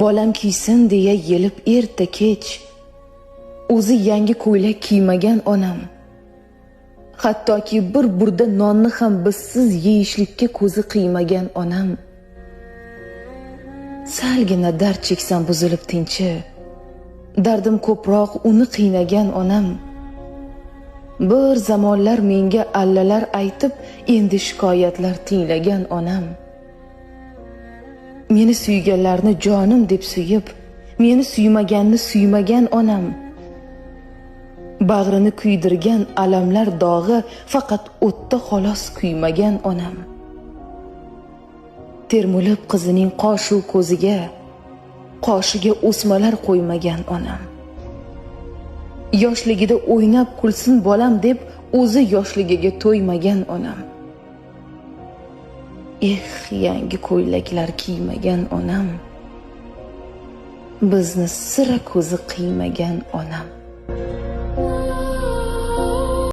bolam kiysin deya yelib erta kech, o'zi yangi ko'ylak kiymagan onam, hattoki bir burda nonni ham bizsiz yeyishlikka ko'zi qiymagan onam, salgina dard cheksam buzilib tinchi, dardim ko'proq uni qiynagan onam, bir zamonlar menga allalar aytib, endi shikoyatlar tinglagan onam, meni suyganlarni jonim deb suyib, meni suymaganni suymagan onam, bag'rini kuydirgan alamlar dog'i faqat o'tda xolos kuymagan onam, termulib qizining qoshu ko'ziga, qoshiga o'smalar qo'ymagan onam, yoshligida o'ynab kulsin bolam deb o'zi yoshligiga to'ymagan onam, yangi ko'ylaklar kiymagan onam, bizni sira ko'zi qiymagan onam.